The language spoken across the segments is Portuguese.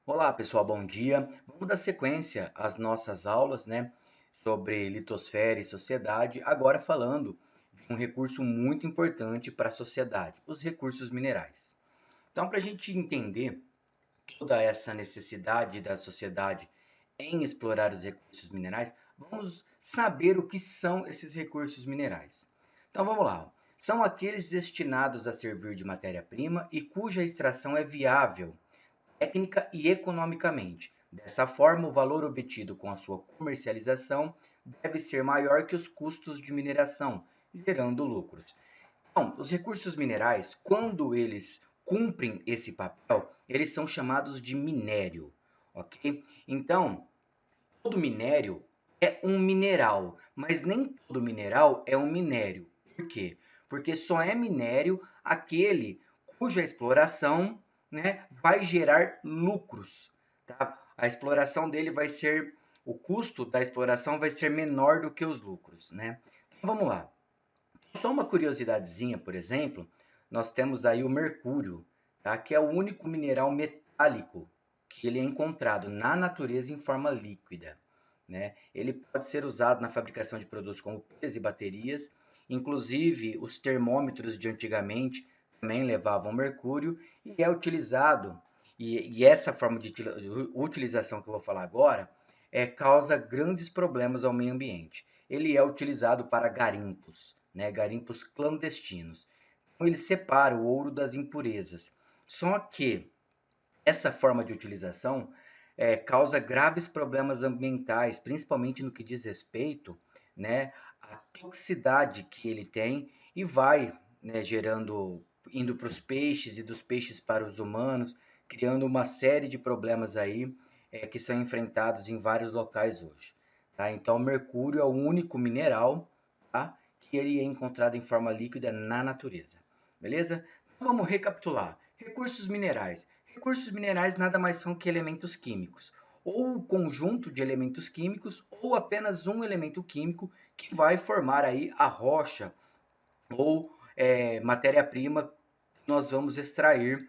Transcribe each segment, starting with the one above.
Olá, pessoal, bom dia. Vamos dar sequência às nossas aulas, sobre litosfera e sociedade, agora falando de um recurso muito importante para a sociedade, os recursos minerais. Então, para a gente entender toda essa necessidade da sociedade em explorar os recursos minerais, vamos saber o que são esses recursos minerais. Então, vamos lá. São aqueles destinados a servir de matéria-prima e cuja extração é viável técnica e economicamente. Dessa forma, o valor obtido com a sua comercialização deve ser maior que os custos de mineração, gerando lucros. Então, os recursos minerais, quando eles cumprem esse papel, eles são chamados de minério, ok? Então, todo minério é um mineral, mas nem todo mineral é um minério. Por quê? Porque só é minério aquele cuja exploração, vai gerar lucros, tá? A exploração dele vai ser, o custo da exploração vai ser menor do que os lucros, né? Então, vamos lá. Só uma curiosidadezinha, por exemplo, nós temos aí o mercúrio, tá? Que é o único mineral metálico que ele é encontrado na natureza em forma líquida, né? Ele pode ser usado na fabricação de produtos como pilhas e baterias, inclusive os termômetros de antigamente também levavam mercúrio e é utilizado, e essa forma de utilização que eu vou falar agora causa grandes problemas ao meio ambiente. Ele é utilizado para garimpos, né, garimpos clandestinos. Então, ele separa o ouro das impurezas. Só que essa forma de utilização causa graves problemas ambientais, principalmente no que diz respeito, né, à toxicidade que ele tem e vai, né, gerando, indo para os peixes e dos peixes para os humanos, criando uma série de problemas aí que são enfrentados em vários locais hoje. Tá? Então, o mercúrio é o único mineral, tá, que ele é encontrado em forma líquida na natureza. Beleza? Então, vamos recapitular. Recursos minerais. Recursos minerais nada mais são que elementos químicos, ou um conjunto de elementos químicos, ou apenas um elemento químico que vai formar aí a rocha ou matéria-prima que nós vamos extrair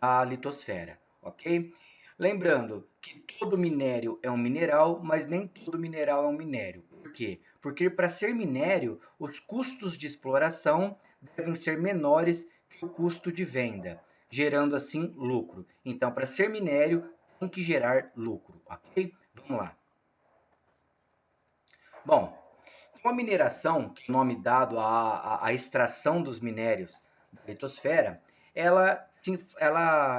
da litosfera, ok? Lembrando que todo minério é um mineral, mas nem todo mineral é um minério. Por quê? Porque para ser minério, os custos de exploração devem ser menores que o custo de venda, gerando assim lucro. Então, para ser minério, tem que gerar lucro, ok? Vamos lá. Bom, com a mineração, que é o nome dado à extração dos minérios da litosfera, ela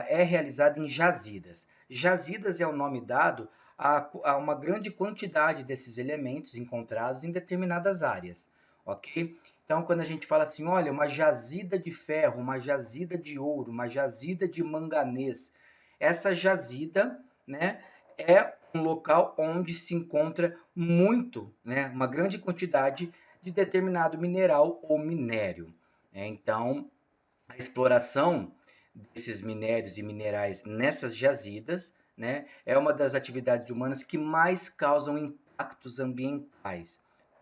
é realizada em jazidas. Jazidas é o nome dado a uma grande quantidade desses elementos encontrados em determinadas áreas, ok? Então, quando a gente fala assim, olha, uma jazida de ferro, uma jazida de ouro, uma jazida de manganês, essa jazida, né, é um local onde se encontra muito, né, uma grande quantidade de determinado mineral ou minério. Então, a exploração desses minérios e minerais nessas jazidas, né, é uma das atividades humanas que mais causam impactos ambientais.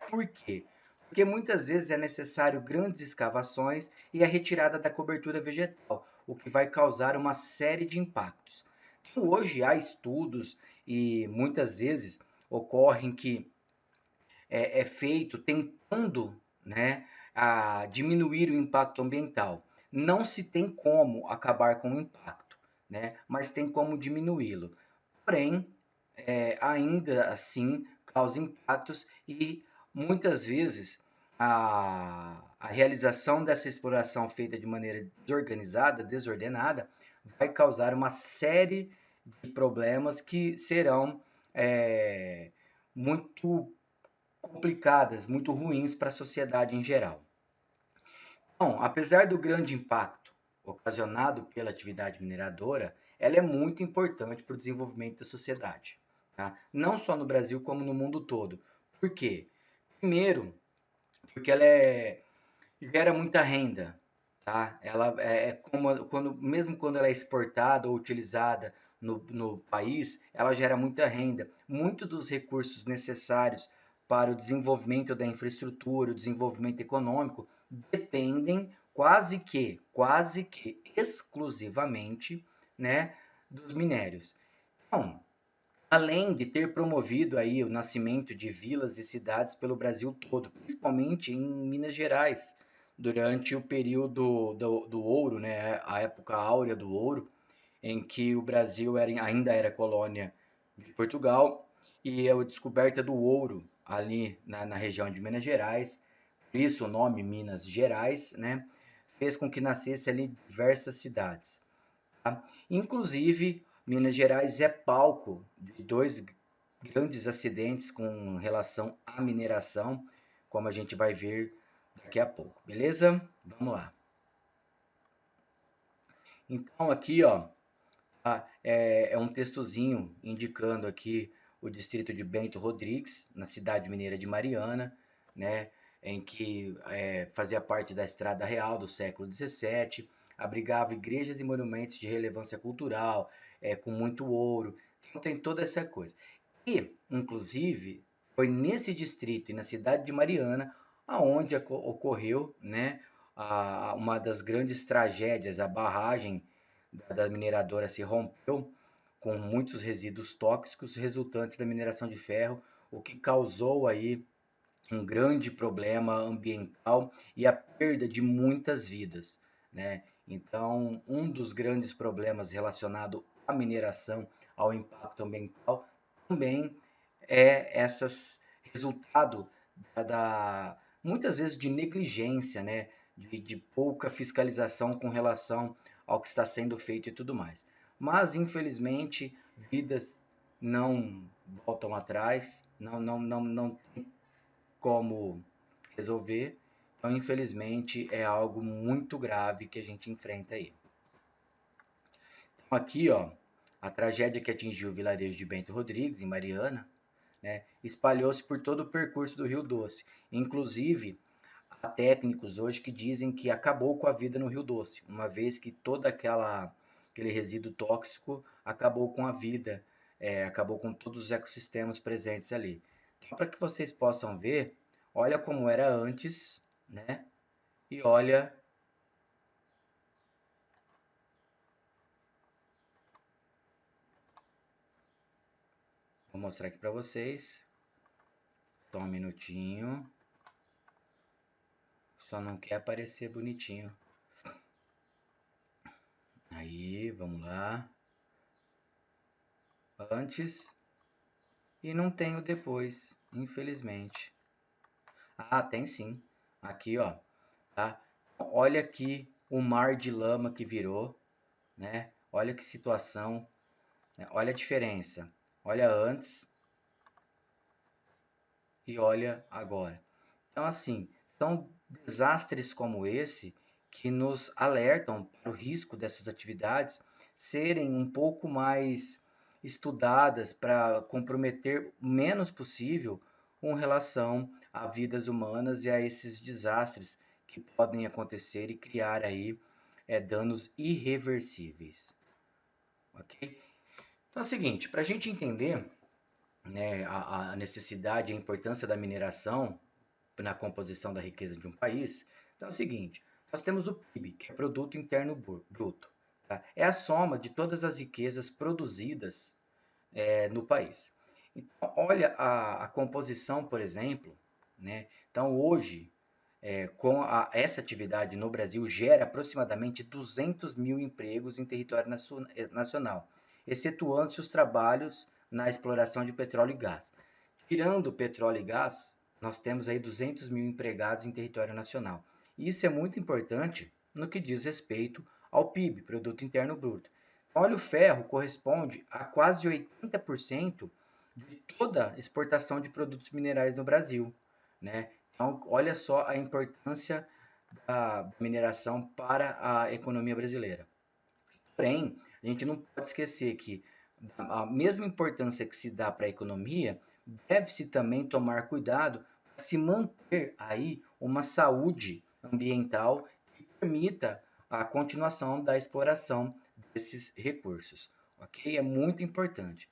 Por quê? Porque muitas vezes é necessário grandes escavações e a retirada da cobertura vegetal, o que vai causar uma série de impactos. Então, hoje há estudos e muitas vezes ocorrem que é feito tentando, né, a diminuir o impacto ambiental. Não se tem como acabar com o impacto, né, mas tem como diminuí-lo. Porém, ainda assim causa impactos e muitas vezes a realização dessa exploração feita de maneira desorganizada, desordenada, vai causar uma série de problemas que serão muito complicadas, muito ruins para a sociedade em geral. Bom, apesar do grande impacto ocasionado pela atividade mineradora, ela é muito importante para o desenvolvimento da sociedade, tá? Não só no Brasil, como no mundo todo. Por quê? Primeiro, porque gera muita renda, tá? Ela como mesmo quando ela é exportada ou utilizada no país, ela gera muita renda. Muitos dos recursos necessários para o desenvolvimento da infraestrutura, o desenvolvimento econômico, dependem quase que exclusivamente, né, dos minérios. Então, além de ter promovido aí o nascimento de vilas e cidades pelo Brasil todo, principalmente em Minas Gerais, durante o período do ouro, né, a época áurea do ouro, em que o Brasil ainda era colônia de Portugal, e a descoberta do ouro ali na região de Minas Gerais, por isso o nome Minas Gerais, né, fez com que nascesse ali diversas cidades. Tá? Inclusive, Minas Gerais é palco de dois grandes acidentes com relação à mineração, como a gente vai ver daqui a pouco, beleza? Vamos lá. Então aqui, ó, é um textozinho indicando aqui o distrito de Bento Rodrigues, na cidade mineira de Mariana, né, em que fazia parte da Estrada Real do século XVII, abrigava igrejas e monumentos de relevância cultural, com muito ouro, então tem toda essa coisa. E, inclusive, foi nesse distrito e na cidade de Mariana aonde ocorreu, né, uma das grandes tragédias, a barragem da mineradora se rompeu com muitos resíduos tóxicos resultantes da mineração de ferro, o que causou aí um grande problema ambiental e a perda de muitas vidas, né? Então, um dos grandes problemas relacionado à mineração, ao impacto ambiental, também é essas resultado muitas vezes de negligência, né? De pouca fiscalização com relação ao que está sendo feito e tudo mais. Mas, infelizmente, vidas não voltam atrás, não tem como resolver. Então, infelizmente, é algo muito grave que a gente enfrenta aí. Então, aqui, ó, a tragédia que atingiu o vilarejo de Bento Rodrigues, em Mariana, né, espalhou-se por todo o percurso do Rio Doce. Inclusive, há técnicos hoje que dizem que acabou com a vida no Rio Doce, uma vez que todo aquele resíduo tóxico acabou com a vida, acabou com todos os ecossistemas presentes ali. Então, para que vocês possam ver, olha como era antes, né? E olha, vou mostrar aqui para vocês. Só um minutinho. Só não quer aparecer bonitinho. Aí, vamos lá. Antes e não tem o depois, infelizmente. Ah, tem sim. Aqui, ó, tá? Olha aqui o mar de lama que virou, né? Olha que situação, né? Olha a diferença. Olha antes e olha agora. Então, assim, são desastres como esse que nos alertam para o risco dessas atividades serem um pouco mais estudadas para comprometer o menos possível com relação a vidas humanas e a esses desastres que podem acontecer e criar aí danos irreversíveis. Ok? Então é o seguinte, para a gente entender, né, a necessidade e a importância da mineração na composição da riqueza de um país, então é o seguinte, nós temos o PIB, que é Produto Interno Bruto. Tá? É a soma de todas as riquezas produzidas no país. Então, olha a composição, por exemplo, né? Então hoje, essa atividade no Brasil gera aproximadamente 200 mil empregos em território nacional, excetuando-se os trabalhos na exploração de petróleo e gás. Tirando o petróleo e gás, nós temos aí 200 mil empregados em território nacional. E isso é muito importante no que diz respeito ao PIB, Produto Interno Bruto. Olha, o ferro corresponde a quase 80% de toda a exportação de produtos minerais no Brasil, né? Então, olha só a importância da mineração para a economia brasileira. Porém, a gente não pode esquecer que a mesma importância que se dá para a economia, deve-se também tomar cuidado para se manter aí uma saúde ambiental que permita a continuação da exploração desses recursos, ok? É muito importante.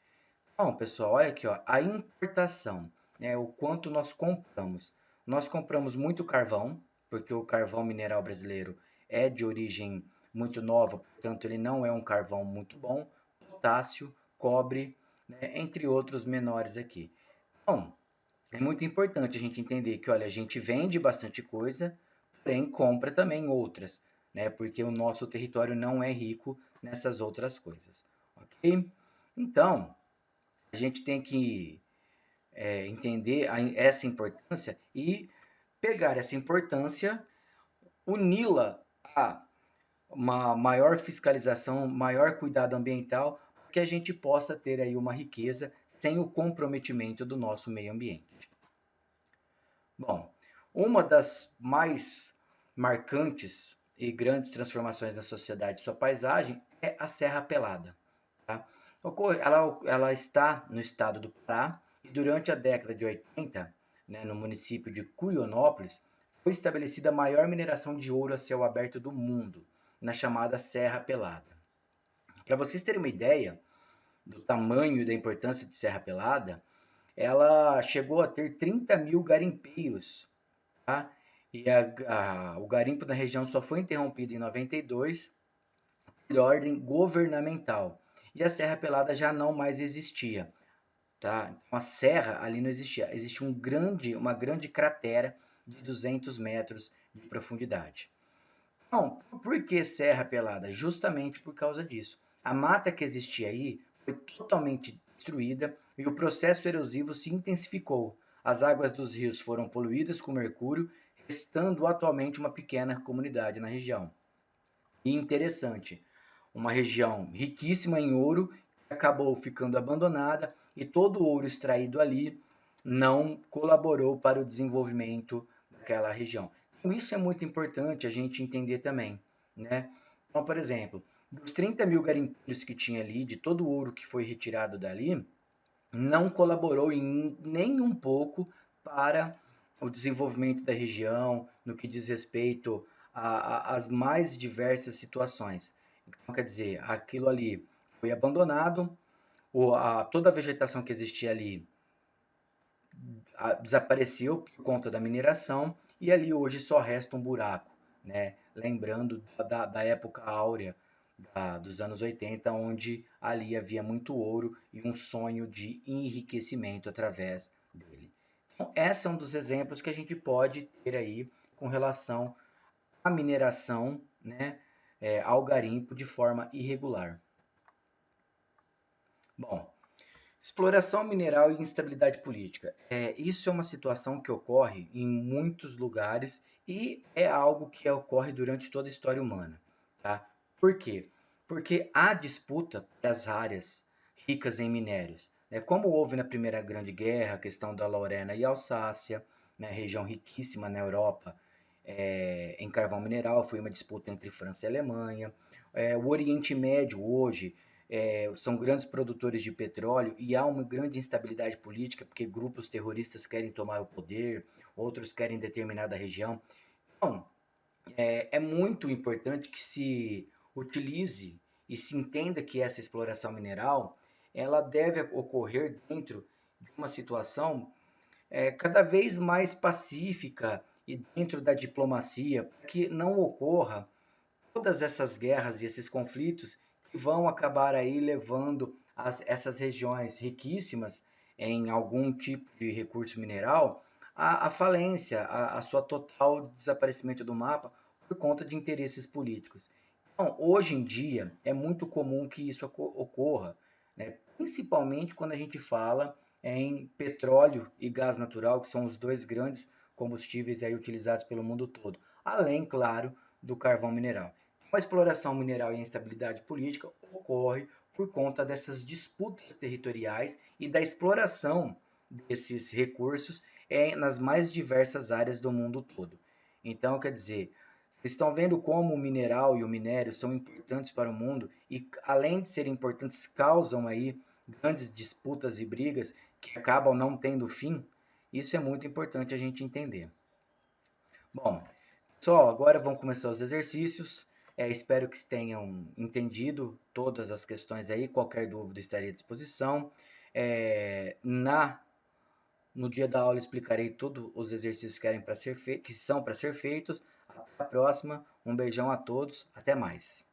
Bom, pessoal, olha aqui, ó, a importação, né, o quanto nós compramos. Nós compramos muito carvão, porque o carvão mineral brasileiro é de origem muito nova, portanto ele não é um carvão muito bom. Potássio, cobre, né, entre outros menores aqui. Então, é muito importante a gente entender que, olha, a gente vende bastante coisa, porém compra também outras, né? Porque o nosso território não é rico nessas outras coisas, ok? Então, a gente tem que entender essa importância e pegar essa importância, uni-la a uma maior fiscalização, maior cuidado ambiental, para que a gente possa ter aí uma riqueza sem o comprometimento do nosso meio ambiente. Bom, uma das mais marcantes e grandes transformações na sociedade e sua paisagem é a Serra Pelada. Tá? Ela está no estado do Pará e durante a década de 80, né, no município de Curionópolis, foi estabelecida a maior mineração de ouro a céu aberto do mundo, na chamada Serra Pelada. Para vocês terem uma ideia do tamanho e da importância de Serra Pelada, ela chegou a ter 30 mil garimpeiros, tá? E o garimpo na região só foi interrompido em 92 por ordem governamental. E a Serra Pelada já não mais existia, tá? Então a serra ali não existia. Existia uma grande cratera de 200 metros de profundidade. Então, por que Serra Pelada? Justamente por causa disso. A mata que existia aí foi totalmente destruída e o processo erosivo se intensificou. As águas dos rios foram poluídas com mercúrio, restando atualmente uma pequena comunidade na região. E interessante, uma região riquíssima em ouro acabou ficando abandonada e todo o ouro extraído ali não colaborou para o desenvolvimento daquela região. Então, isso é muito importante a gente entender também, né? Então, por exemplo, dos 30 mil garimpeiros que tinha ali, de todo o ouro que foi retirado dali, não colaborou nem um pouco para o desenvolvimento da região, no que diz respeito às mais diversas situações. Então, quer dizer, aquilo ali foi abandonado, toda a vegetação que existia ali desapareceu por conta da mineração e ali hoje só resta um buraco, né? Lembrando da época áurea dos anos 80, onde ali havia muito ouro e um sonho de enriquecimento através dele. Então, esse é um dos exemplos que a gente pode ter aí com relação à mineração, né, ao garimpo de forma irregular. Bom, exploração mineral e instabilidade política. Isso é uma situação que ocorre em muitos lugares e é algo que ocorre durante toda a história humana. Tá? Por quê? Porque há disputa pelas áreas ricas em minérios. Né? Como houve na Primeira Grande Guerra, a questão da Lorena e Alsácia, né? Região riquíssima na Europa em carvão mineral, foi uma disputa entre França e Alemanha. O Oriente Médio hoje são grandes produtores de petróleo e há uma grande instabilidade política porque grupos terroristas querem tomar o poder, outros querem determinada região. Então, é muito importante que se utilize e se entenda que essa exploração mineral ela deve ocorrer dentro de uma situação cada vez mais pacífica e dentro da diplomacia, para que não ocorra todas essas guerras e esses conflitos que vão acabar aí levando essas regiões riquíssimas em algum tipo de recurso mineral à falência, a sua total desaparecimento do mapa por conta de interesses políticos. Então, hoje em dia, é muito comum que isso ocorra, né? Principalmente quando a gente fala em petróleo e gás natural, que são os dois grandes combustíveis aí utilizados pelo mundo todo, além, claro, do carvão mineral. A exploração mineral e a instabilidade política ocorre por conta dessas disputas territoriais e da exploração desses recursos nas mais diversas áreas do mundo todo. Então, quer dizer, vocês estão vendo como o mineral e o minério são importantes para o mundo e, além de serem importantes, causam aí grandes disputas e brigas que acabam não tendo fim. Isso é muito importante a gente entender. Bom, pessoal, agora vão começar os exercícios. Espero que tenham entendido todas as questões aí. Qualquer dúvida estaria à disposição. É, no dia da aula explicarei todos os exercícios que são para ser feitos. Até a próxima. Um beijão a todos. Até mais.